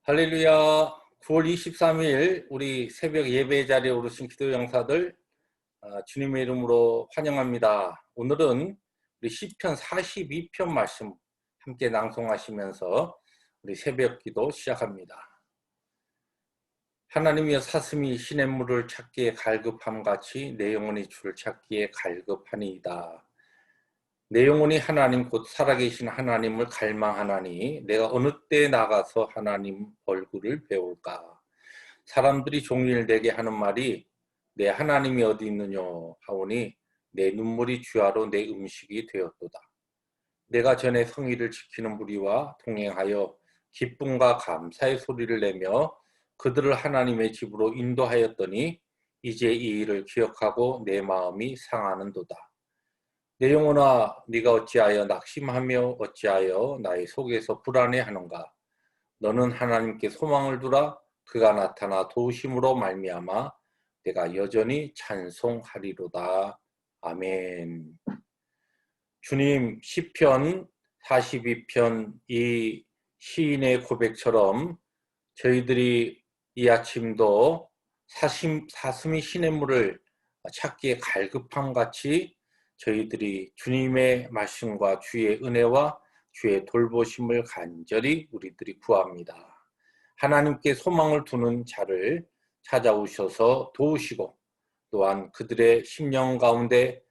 할렐루야. 9월 23일 우리 새벽 예배 자리에 오르신 기도 영사들 주님의 이름으로 환영합니다. 오늘은 우리 시편 42편 말씀 함께 낭송하시면서 우리 새벽 기도 시작합니다. 하나님이여, 사슴이 시냇물을 찾기에 갈급함같이 내 영혼이 주를 찾기에 갈급하니이다. 내 영혼이 하나님 곧 살아계신 하나님을 갈망하나니 내가 어느 때에 나가서 하나님 얼굴을 배울까. 사람들이 종일 내게 하는 말이 내 하나님이 어디 있느냐 하오니 내 눈물이 주야로 내 음식이 되었도다. 내가 전에 성의를 지키는 무리와 동행하여 기쁨과 감사의 소리를 내며 그들을 하나님의 집으로 인도하였더니 이제 이 일을 기억하고 내 마음이 상하는도다. 내 영혼아, 네가 어찌하여 낙심하며 어찌하여 나의 속에서 불안해하는가. 너는 하나님께 소망을 두라. 그가 나타나 도우심으로 말미암아 내가 여전히 찬송하리로다. 아멘. 주님, 시편 42편 이 시인의 고백처럼 저희들이 이 아침도 사슴이 시냇물을 찾기에 갈급함같이 저희들이 주님의 말씀과 주의 은혜와 주의 돌보심을 간절히 우리들이 구합니다. 하나님께 소망을 두는 자를 찾아오셔서 도우시고 또한 그들의 심령 가운데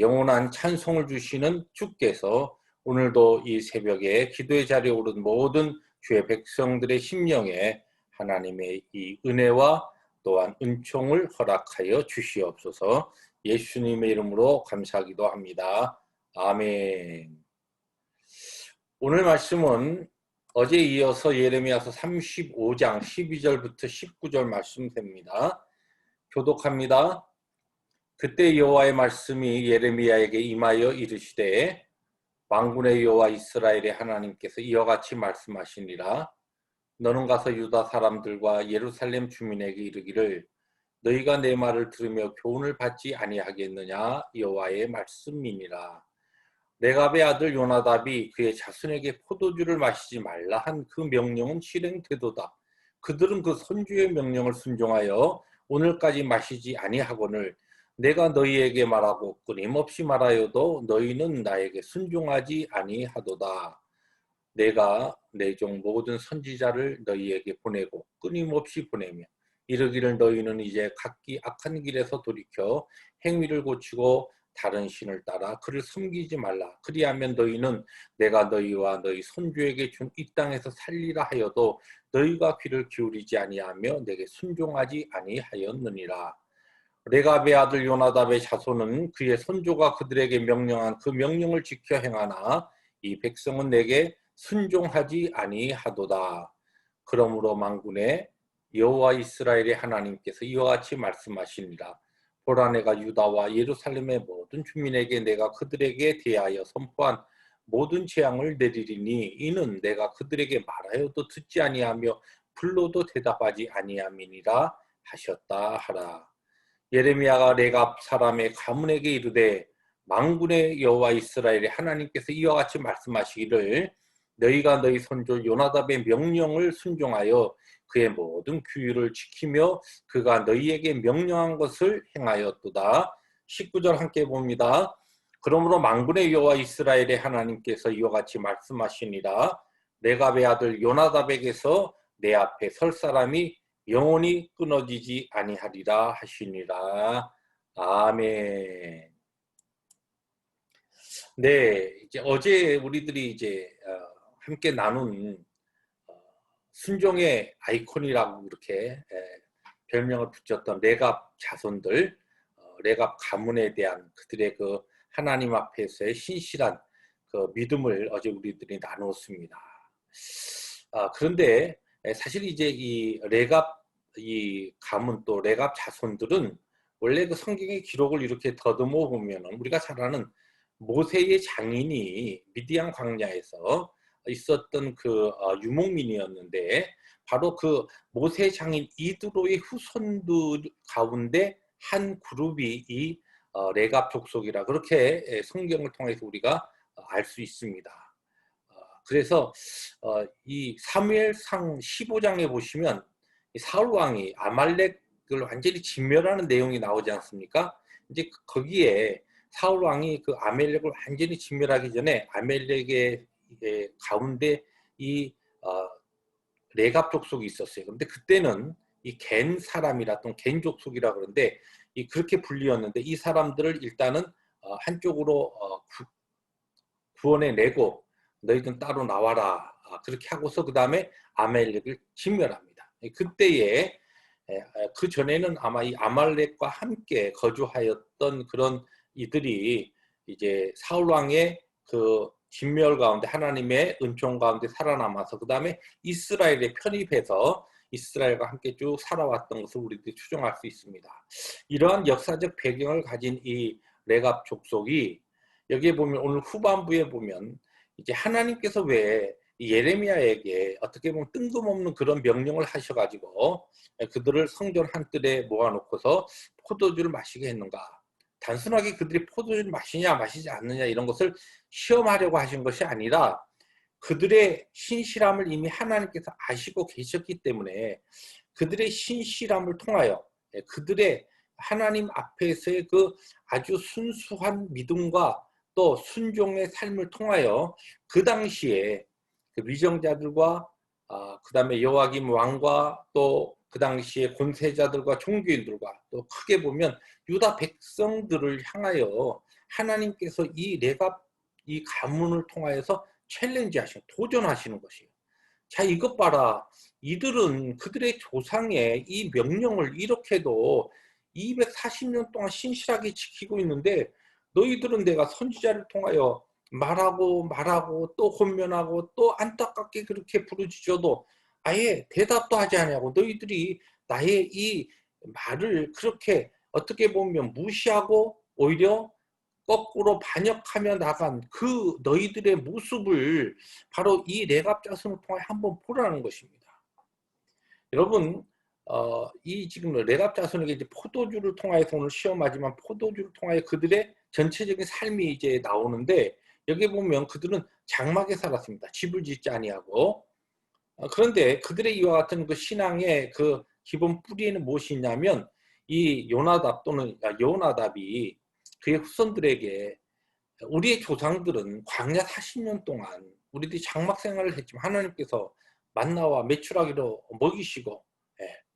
영원한 찬송을 주시는 주께서 오늘도 이 새벽에 기도의 자리에 오른 모든 주의 백성들의 심령에 하나님의 이 은혜와 또한 은총을 허락하여 주시옵소서. 예수님의 이름으로 감사하기도 합니다. 아멘. 오늘 말씀은 어제 이어서 예레미야서 35장 12절부터 19절 말씀됩니다. 교독합니다. 그때 여호와의 말씀이 예레미야에게 임하여 이르시되 만군의 여호와 이스라엘의 하나님께서 이와 같이 말씀하시니라. 너는 가서 유다 사람들과 예루살렘 주민에게 이르기를 너희가 내 말을 들으며 교훈을 받지 아니하겠느냐. 여호와의 말씀이니라. 레갑의 아들 요나답이 그의 자손에게 포도주를 마시지 말라 한 그 명령은 실행되도다. 그들은 그 선주의 명령을 순종하여 오늘까지 마시지 아니하거늘 내가 너희에게 말하고 끊임없이 말하여도 너희는 나에게 순종하지 아니하도다. 내가 내 종 모든 선지자를 너희에게 보내고 끊임없이 보내며 이르기를 너희는 이제 각기 악한 길에서 돌이켜 행위를 고치고 다른 신을 따라 그를 섬기지 말라. 그리하면 너희는 내가 너희와 너희 손주에게 준 이 땅에서 살리라 하여도 너희가 귀를 기울이지 아니하며 내게 순종하지 아니하였느니라. 레갑의 아들 요나답의 자손은 그의 선조가 그들에게 명령한 그 명령을 지켜 행하나 이 백성은 내게 순종하지 아니하도다. 그러므로 만군의 여호와 이스라엘의 하나님께서 이와 같이 말씀하시니라. 보라, 내가 유다와 예루살렘의 모든 주민에게 내가 그들에게 대하여 선포한 모든 재앙을 내리리니 이는 내가 그들에게 말하여도 듣지 아니하며 불러도 대답하지 아니함이니라 하셨다 하라. 예레미야가 레갑 사람의 가문에게 이르되 만군의 여호와 이스라엘의 하나님께서 이와 같이 말씀하시기를 너희가 너희 선조 요나답의 명령을 순종하여 그의 모든 규율을 지키며 그가 너희에게 명령한 것을 행하였도다. 19절 함께 봅니다. 그러므로 만군의 여호와 이스라엘의 하나님께서 이와 같이 말씀하시니라. 레갑의 아들 요나답에게서 내 앞에 설 사람이 영원히 끊어지지 아니하리라 하시니라. 아멘. 네, 이제 어제 우리들이 이제 함께 나눈 순종의 아이콘이라고 이렇게 별명을 붙였던 레갑 자손들, 레갑 가문에 대한 그들의 그 하나님 앞에서의 신실한 그 믿음을 어제 우리들이 나누었습니다. 그런데 사실 이제 이 레갑 이 가문 또 레갑 자손들은 원래 그 성경의 기록을 이렇게 더듬어 보면 우리가 잘 아는 모세의 장인이 미디안 광야에서 있었던 그 유목민이었는데 바로 그 모세 장인 이드로의 후손들 가운데 한 그룹이 이 레갑 족속이라 그렇게 성경을 통해서 우리가 알 수 있습니다. 그래서 이 사무엘상 15장에 보시면 이 사울 왕이 아말렉을 완전히 진멸하는 내용이 나오지 않습니까? 이제 거기에 사울 왕이 그 아말렉을 완전히 진멸하기 전에 아말렉의 가운데 이 레갑 족속이 있었어요. 그런데 그때는 이 겐 사람이라 또는 겐 족속이라 그러는데 이 그렇게 불리었는데 이 사람들을 일단은 한쪽으로 구원해 내고 너희들은 따로 나와라. 그렇게 하고서 그 다음에 아말렉을 진멸합니다. 그때에 그 전에는 아마 이 아말렉과 함께 거주하였던 그런 이들이 이제 사울 왕의 그 진멸 가운데 하나님의 은총 가운데 살아남아서 그 다음에 이스라엘에 편입해서 이스라엘과 함께 쭉 살아왔던 것을 우리들이 추정할 수 있습니다. 이러한 역사적 배경을 가진 이 레갑 족속이 여기에 보면 오늘 후반부에 보면 이제 하나님께서 왜 예레미야에게 어떻게 보면 뜬금없는 그런 명령을 하셔가지고 그들을 성전 한뜰에 모아놓고서 포도주를 마시게 했는가? 단순하게 그들이 포도주를 마시냐 마시지 않느냐 이런 것을 시험하려고 하신 것이 아니라 그들의 신실함을 이미 하나님께서 아시고 계셨기 때문에 그들의 신실함을 통하여 그들의 하나님 앞에서의 그 아주 순수한 믿음과 또 순종의 삶을 통하여 그 당시에 그 위정자들과 그 다음에 여호와김 왕과 또 그 당시에 권세자들과 종교인들과 또 크게 보면 유다 백성들을 향하여 하나님께서 이 레갑 이 가문을 통하여서 챌린지하시는 도전하시는 것이에요. 자 이것 봐라. 이들은 그들의 조상의 이 명령을 이렇게도 240년 동안 신실하게 지키고 있는데 너희들은 내가 선지자를 통하여 말하고 또 권면하고 또 안타깝게 그렇게 부르짖어도 아예 대답도 하지 않냐고 너희들이 나의 이 말을 그렇게 어떻게 보면 무시하고 오히려 거꾸로 반역하며 나간 그 너희들의 모습을 바로 이 레갑 자손을 통해 한번 보라는 것입니다. 여러분 이 지금 레갑 자손에게 이제 포도주를 통하여서 오늘 시험하지만 포도주를 통하여 그들의 전체적인 삶이 이제 나오는데 여기 보면 그들은 장막에 살았습니다. 집을 짓지 아니하고 그런데 그들의 이와 같은 그 신앙의 그 기본 뿌리에는 무엇이 있냐면 이 요나답 또는 여호나답이 그의 후손들에게 우리의 조상들은 광야 40년 동안 우리들이 장막 생활을 했지만 하나님께서 만나와 메추라기로 먹이시고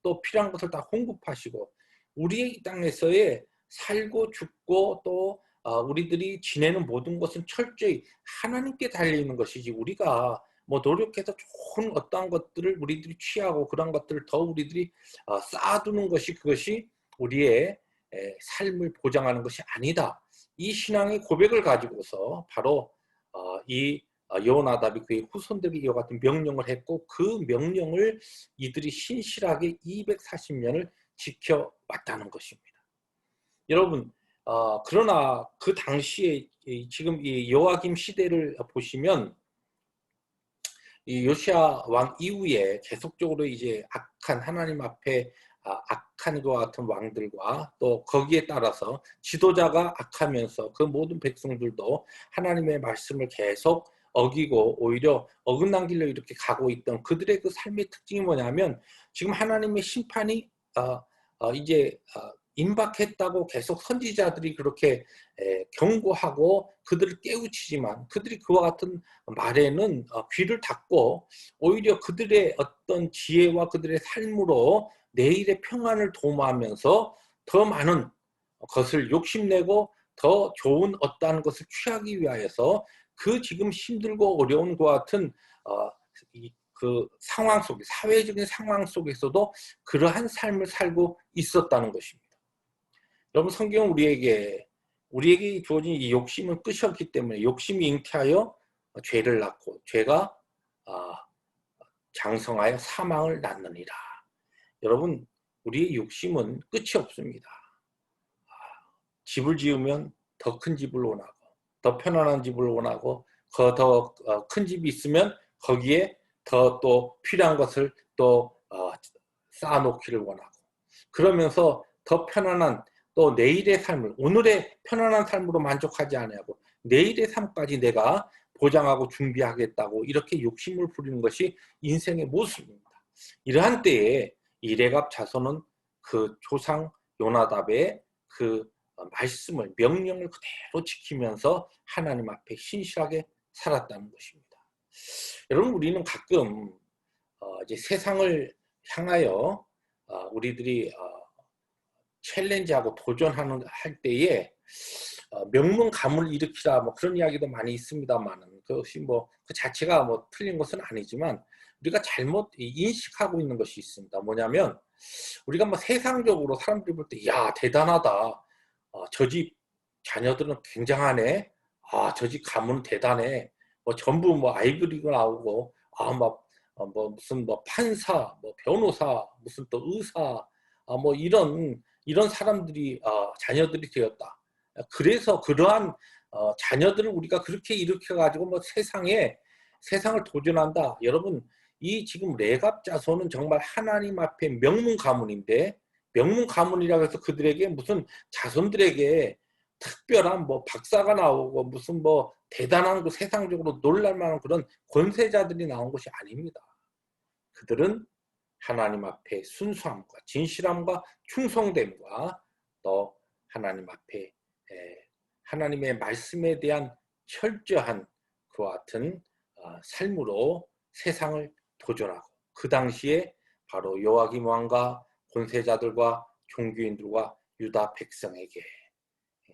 또 필요한 것을 다 공급하시고 우리의 이 땅에서의 살고 죽고 또 우리들이 지내는 모든 것은 철저히 하나님께 달려있는 것이지 우리가 뭐 노력해서 좋은 어떠한 것들을 우리들이 취하고 그런 것들을 더 우리들이 쌓아두는 것이 그것이 우리의 삶을 보장하는 것이 아니다. 이 신앙의 고백을 가지고서 바로 이 여호나답이 그의 후손들에게 이와 같은 명령을 했고 그 명령을 이들이 신실하게 240년을 지켜왔다는 것입니다. 여러분 그러나 그 당시에 지금 이 여호와김 시대를 보시면 이 요시야 왕 이후에 계속적으로 이제 악한 하나님 앞에 악한 것 같은 왕들과 또 거기에 따라서 지도자가 악하면서 그 모든 백성들도 하나님의 말씀을 계속 어기고 오히려 어긋난 길로 이렇게 가고 있던 그들의 그 삶의 특징이 뭐냐면 지금 하나님의 심판이 이제 임박했다고 계속 선지자들이 그렇게 경고하고 그들을 깨우치지만 그들이 그와 같은 말에는 귀를 닫고 오히려 그들의 어떤 지혜와 그들의 삶으로 내일의 평안을 도모하면서 더 많은 것을 욕심내고 더 좋은 어떠한 것을 취하기 위하여서 그 지금 힘들고 어려운 것 같은 그 상황 속에 사회적인 상황 속에서도 그러한 삶을 살고 있었다는 것입니다. 여러분 성경은 우리에게 주어진 이 욕심은 끝이 없기 때문에 욕심이 잉태하여 죄를 낳고 죄가 장성하여 사망을 낳느니라. 여러분 우리의 욕심은 끝이 없습니다. 집을 지으면 더 큰 집을 원하고 더 편안한 집을 원하고 더 큰 집이 있으면 거기에 더 또 필요한 것을 또 쌓아놓기를 원하고 그러면서 더 편안한 또 내일의 삶을 오늘의 편안한 삶으로 만족하지 아니하고 내일의 삶까지 내가 보장하고 준비하겠다고 이렇게 욕심을 부리는 것이 인생의 모습입니다. 이러한 때에 이 레갑 자손은 그 조상 요나답의 그 말씀을 명령을 그대로 지키면서 하나님 앞에 신실하게 살았다는 것입니다. 여러분 우리는 가끔 이제 세상을 향하여 우리들이 챌린지하고 도전하는 할 때에 명문 가문을 일으키라 뭐 그런 이야기도 많이 있습니다만은 그것이 뭐 그 자체가 뭐 틀린 것은 아니지만 우리가 잘못 인식하고 있는 것이 있습니다. 뭐냐면 우리가 뭐 세상적으로 사람들이 볼 때 야 대단하다. 저 집 자녀들은 굉장하네. 저 집 가문은 대단해. 뭐 전부 뭐 아이브리가 나오고 막 뭐 무슨 뭐 판사, 뭐 변호사, 무슨 또 의사, 뭐 이런 사람들이 자녀들이 되었다. 그래서 그러한 자녀들을 우리가 그렇게 일으켜 가지고 뭐 세상을 도전한다. 여러분 이 지금 레갑 자손은 정말 하나님 앞에 명문 가문인데 명문 가문이라고 해서 그들에게 무슨 자손들에게 특별한 뭐 박사가 나오고 무슨 뭐 대단한 그 세상적으로 놀랄만한 그런 권세자들이 나온 것이 아닙니다. 그들은 하나님 앞에 순수함과 진실함과 충성됨과 또 하나님 앞에 하나님의 말씀에 대한 철저한 그와 같은 삶으로 세상을 도전하고 그 당시에 바로 요아김 왕과 권세자들과 종교인들과 유다 백성에게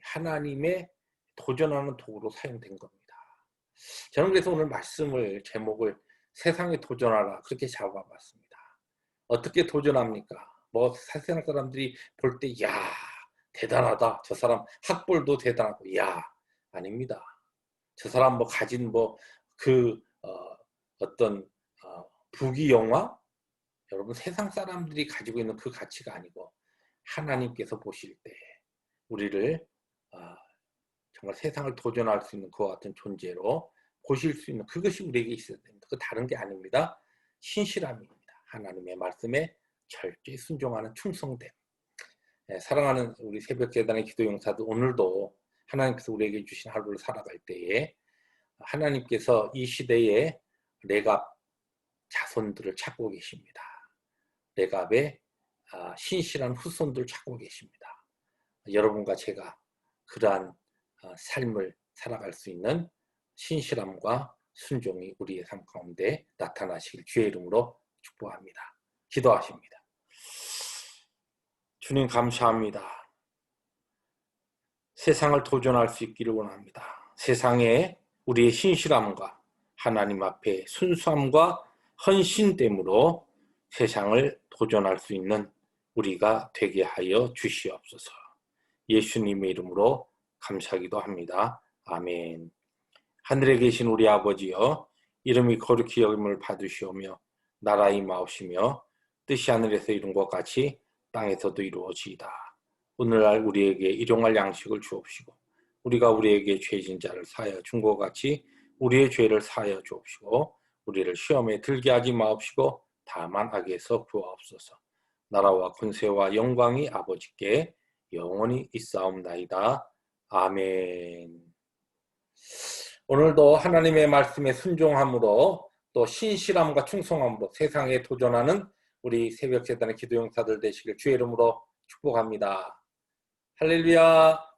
하나님의 도전하는 도구로 사용된 겁니다. 저는 그래서 오늘 말씀을 제목을 세상에 도전하라 그렇게 잡아봤습니다. 어떻게 도전합니까? 뭐 세상 사람들이 볼 때 야 대단하다. 저 사람 학벌도 대단하고 야 아닙니다. 저 사람 뭐 가진 뭐 그 어떤 부귀영화 여러분 세상 사람들이 가지고 있는 그 가치가 아니고 하나님께서 보실 때 우리를 정말 세상을 도전할 수 있는 그와 같은 존재로 보실 수 있는 그것이 우리에게 있어야 됩니다. 그 다른 게 아닙니다. 신실함입니다. 하나님의 말씀에 철저히 순종하는 충성됨. 사랑하는 우리 새벽재단의 기도 용사들 오늘도 하나님께서 우리에게 주신 하루를 살아갈 때에 하나님께서 이 시대에 레갑 자손들을 찾고 계십니다. 레갑의 신실한 후손들을 찾고 계십니다. 여러분과 제가 그러한 삶을 살아갈 수 있는 신실함과 순종이 우리의 삶 가운데 나타나시길 주의 이름으로 축복합니다. 기도하십니다. 주님 감사합니다. 세상을 도전할 수 있기를 원합니다. 세상에 우리의 신실함과 하나님 앞에 순수함과 헌신됨으로 세상을 도전할 수 있는 우리가 되게 하여 주시옵소서. 예수님의 이름으로 감사하기도 합니다. 아멘. 하늘에 계신 우리 아버지여 이름이 거룩히 여김을 받으시오며 나라 임하옵시며 뜻이 하늘에서 이룬 것 같이 땅에서도 이루어지이다. 오늘날 우리에게 일용할 양식을 주옵시고 우리가 우리에게 죄진 자를 사하여 준 것 같이 우리의 죄를 사하여 주옵시고 우리를 시험에 들게 하지 마옵시고 다만 악에서 구하옵소서. 나라와 권세와 영광이 아버지께 영원히 있사옵나이다. 아멘. 오늘도 하나님의 말씀에 순종함으로 또 신실함과 충성함으로 세상에 도전하는 우리 새벽재단의 기도용사들 되시길 주의 이름으로 축복합니다. 할렐루야.